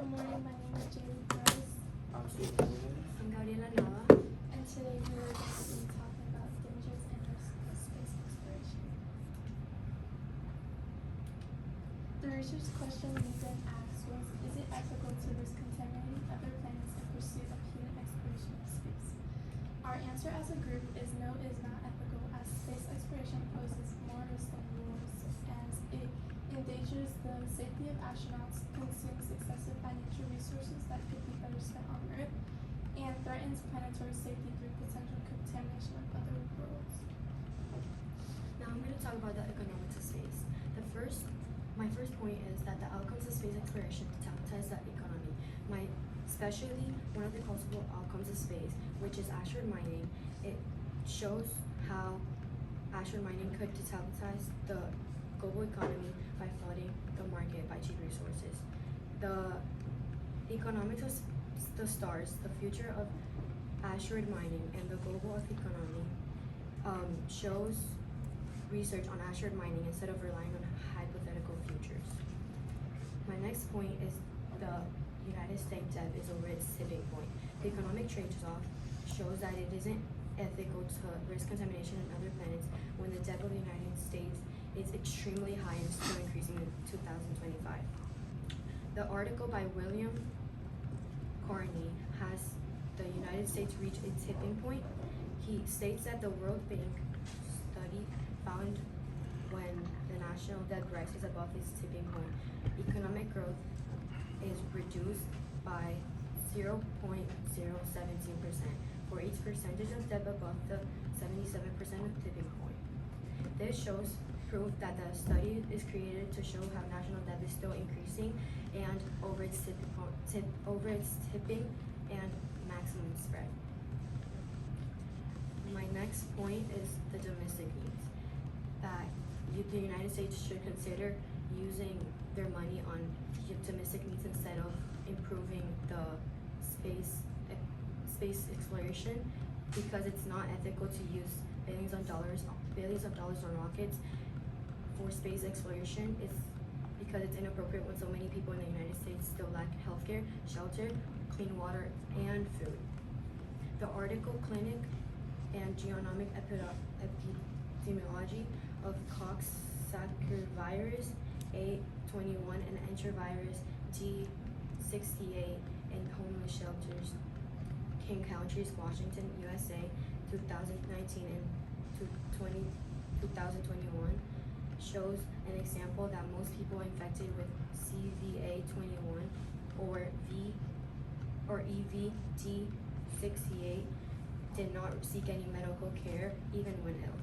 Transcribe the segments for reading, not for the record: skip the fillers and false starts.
Good morning, my name is Jaylee Price, I'm Stephen Williams. I'm Gabriela Nava. and today we are going to be talking about dangers and risks of space exploration. The research question Nathan asked was, is it ethical to risk contaminating other planets in pursuit of human exploration of space? Our answer as a group is no, it is not ethical, as space exploration poses more risk than rewards, as it endangers the safety of astronauts, consumes excessive financial resources that could be better spent on Earth, and threatens planetary safety through potential contamination of other worlds. Now I'm going to talk about the economics of space. My first point is that the outcomes of space exploration destabilize the economy. Especially one of the possible outcomes of space, which is asteroid mining. It shows how asteroid mining could destabilize the global economy by flooding the market by cheap resources. The economics of the stars, the future of asteroid mining, and the global economy shows research on asteroid mining instead of relying on hypothetical futures. My next point is the United States debt is over its tipping point. The economic trade-off shows that it isn't ethical to risk contamination in other planets when the debt of the United States is extremely high and still increasing in 2025. The article by William Carney has the United States reach its tipping point. He states that the World Bank study found when the national debt rises above its tipping point, economic growth is reduced by 0.017% for each percentage of debt above the 77% of tipping point. This shows proof that the study is created to show how national debt is still increasing and over its tipping and maximum spread. My next point is the domestic needs. That the United States should consider using their money on domestic needs instead of improving the space exploration, because it's not ethical to use billions of dollars on rockets for space exploration. It's because it's inappropriate when so many people in the United States still lack healthcare, shelter, clean water, and food. The article Clinic and Genomic Epidemiology of Coxsackie-virus A21 and enterovirus G68 in homeless shelters, King Counties, Washington, USA, 2019 and 2021 shows an example that most people infected with CVA21 or EVD68 did not seek any medical care even when ill.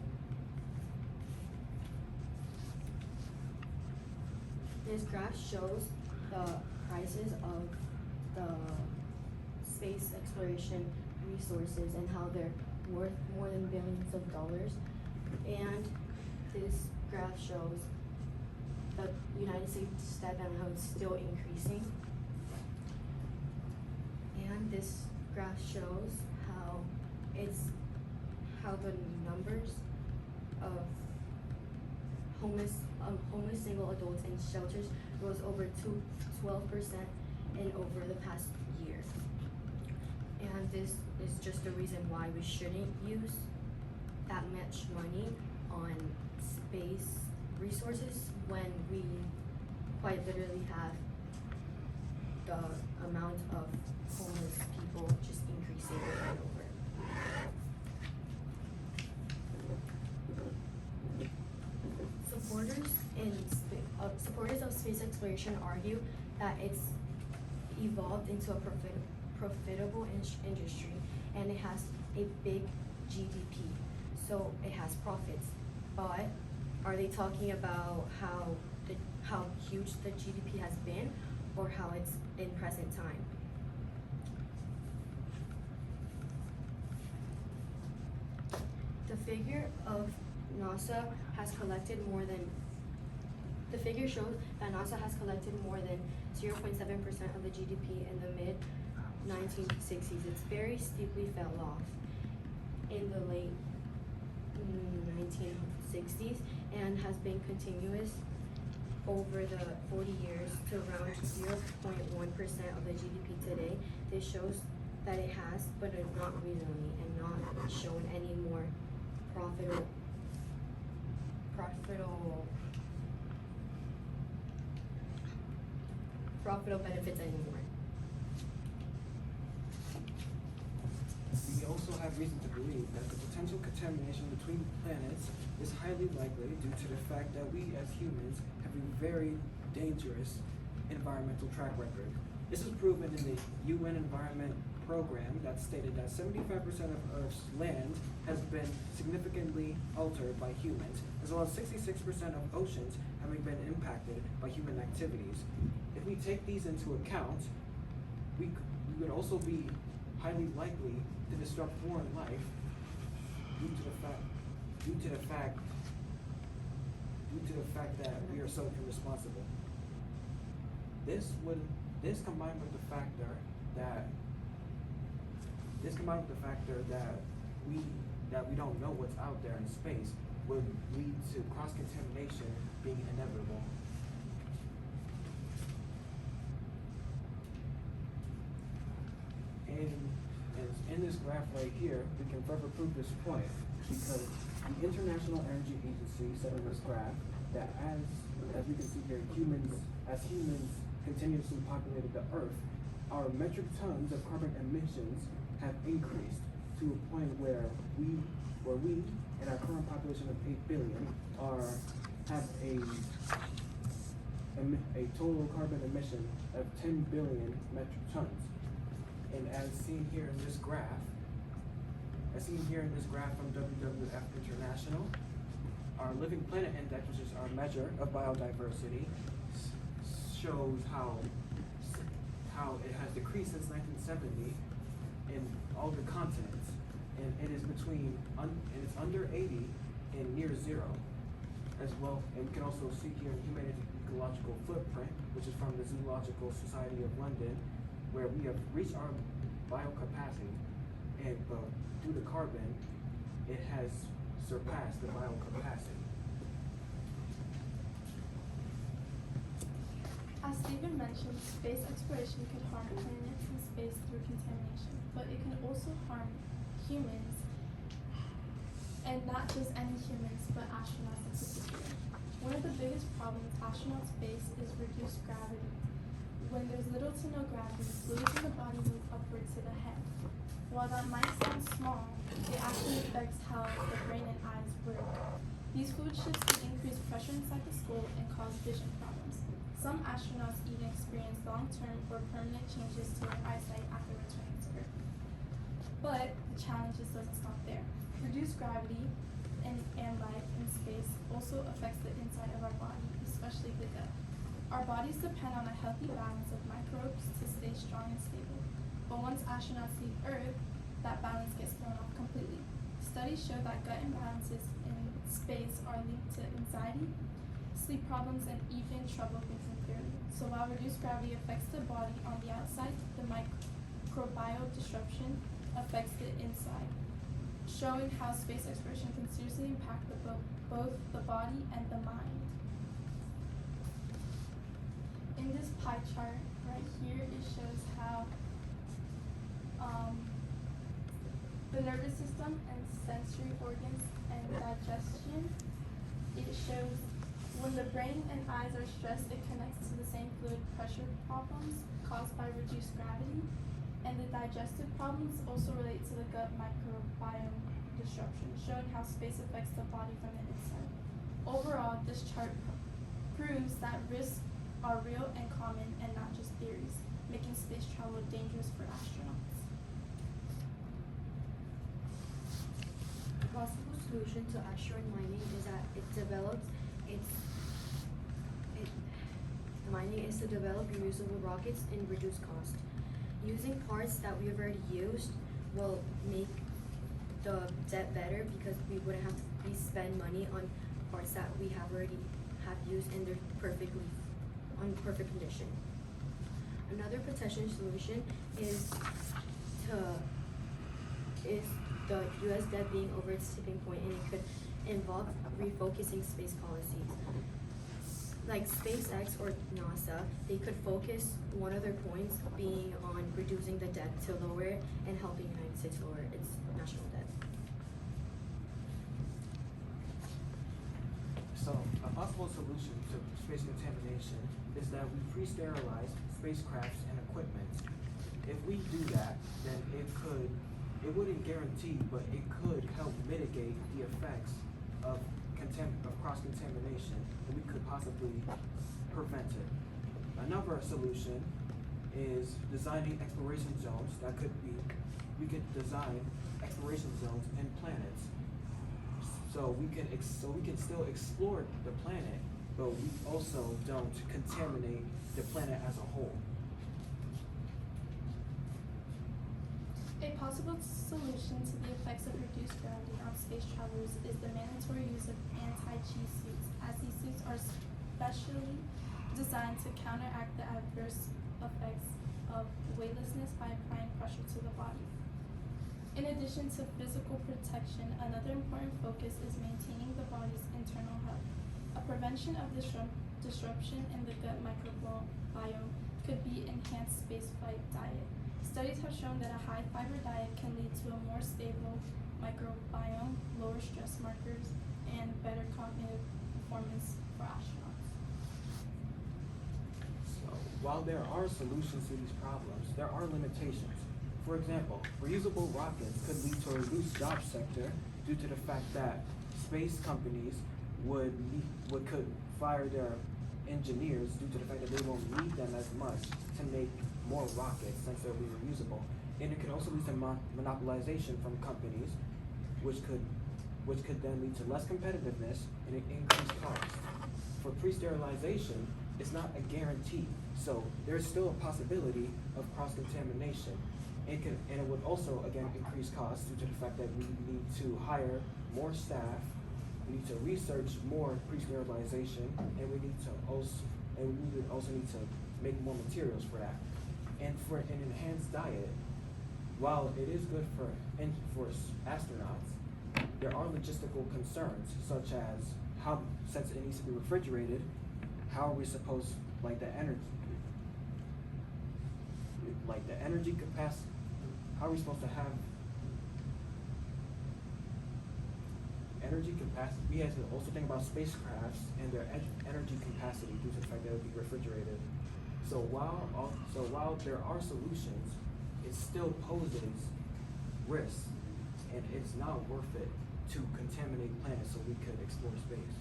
This graph shows the prices of the space exploration resources and how they're worth more than billions of dollars. And this graph shows the United States debt and how it's still increasing. And this graph shows how the numbers of homeless single adults in shelters rose over 12% in over the past year. And this is just the reason why we shouldn't use that much money on space resources when we quite literally have the amount of homeless people just increasing over and over. Supporters of space exploration argue that it's evolved into a profitable industry, and it has a big GDP, so it has profits. But are they talking about how huge the GDP has been, or how it's in present time? The figure shows that NASA has collected more than 0.7% of the GDP in the mid-1960s. It's very steeply fell off in the late 1960s and has been continuous over the 40 years to around 0.1% of of the GDP today, this shows that it has, but not recently, and not shown any more profitable benefits anymore. We also have reason to believe that the potential contamination between planets is highly likely due to the fact that we as humans have a very dangerous environmental track record. This is proven in the UN Environment Program that stated that 75% of Earth's land has been significantly altered by humans, as well as 66% of oceans having been impacted by human activities. If we take these into account, we would also be highly likely to disrupt foreign life due to the fact that we are so irresponsible. This combined with the factor that we don't know what's out there in space would lead to cross-contamination being inevitable. In this graph right here, we can further prove this point because the International Energy Agency said in this graph that as we can see here, as humans continuously populated the Earth, our metric tons of carbon emissions have increased to a point where we in our current population of 8 billion have a total carbon emission of 10 billion metric tons. And as seen here in this graph from WWF International, our Living Planet Index, which is our measure of biodiversity, shows how it has decreased since 1970 in all the continents, and it is it's under 80 and near zero as well. And we can also see here in Human Ecological Footprint, which is from the Zoological Society of London, where we have reached our biocapacity, but due to carbon, it has surpassed the biocapacity. As Stephen mentioned, space exploration could harm planets in space through contamination, but it can also harm humans, and not just any humans, but astronauts in particular. One of the biggest problems astronauts face is reduced gravity. When there's little to no gravity, fluids in the body move upward to the head. While that might sound small, it actually affects how the brain and eyes work. These fluid shifts can increase pressure inside the skull and cause vision problems. Some astronauts even experience long-term or permanent changes to their eyesight after returning to Earth. But the challenge doesn't stop there. Reduced gravity and life in space also affects the inside of our body, especially the gut. Our bodies depend on a healthy balance of microbes to stay strong and stable. But once astronauts leave Earth, that balance gets thrown off completely. Studies show that gut imbalances in space are linked to anxiety, sleep problems, and even trouble thinking clearly. So while reduced gravity affects the body on the outside, the microbial disruption affects the inside, showing how space exploration can seriously impact both the body and the mind. In this pie chart right here, it shows how the nervous system and sensory organs and digestion, it shows when the brain and eyes are stressed, it connects to the same fluid pressure problems caused by reduced gravity, and the digestive problems also relate to the gut microbiome disruption, showing how space affects the body from the inside. Overall, this chart proves that risks are real and common and not just theories, making space travel dangerous for astronauts. A possible solution to asteroid mining is that mining is to develop reusable rockets and reduce cost. Using parts that we've already used will make the jet better because we wouldn't have to spend money on parts that we already have used and they're on perfect condition. Another potential solution is the US debt being over its tipping point, and it could involve refocusing space policies. like SpaceX or NASA, they could focus one of their points being on reducing the debt to lower it and helping the United States lower its national debt. So, a possible solution to space contamination is that we pre-sterilize spacecrafts and equipment. If we do that, then it wouldn't guarantee, but it could help mitigate the effects of cross-contamination, and we could possibly prevent it. Another solution is designing exploration zones we could design exploration zones and planets. So we can still explore the planet, but we also don't contaminate the planet as a whole. A possible solution to the effects of reduced grounding on space travelers is the mandatory use of anti-G suits, as these suits are specially designed to counteract the adverse effects of weightlessness by applying pressure to the body. In addition to physical protection, another important focus is maintaining the body's internal health. A prevention of disruption in the gut microbiome could be enhanced spaceflight diet. Studies have shown that a high fiber diet can lead to a more stable microbiome, lower stress markers, and better cognitive performance for astronauts. So, while there are solutions to these problems, there are limitations. For example, reusable rockets could lead to a reduced job sector due to the fact that space companies could fire their engineers due to the fact that they won't need them as much to make more rockets since they'll be reusable. And it could also lead to monopolization from companies, which could then lead to less competitiveness and an increased cost. For pre-sterilization, it's not a guarantee, so there's still a possibility of cross-contamination. And it would also, again, increase costs due to the fact that we need to hire more staff, we need to research more pre-sterilization, and we would also need to make more materials for that. And for an enhanced diet, while it is good for astronauts, there are logistical concerns, such as since it needs to be refrigerated, how are we supposed, the energy capacity, how are we supposed to have energy capacity? We have to also think about spacecrafts and their energy capacity due to the fact that it would be refrigerated. So while there are solutions, it still poses risks, and it's not worth it to contaminate planets so we could explore space.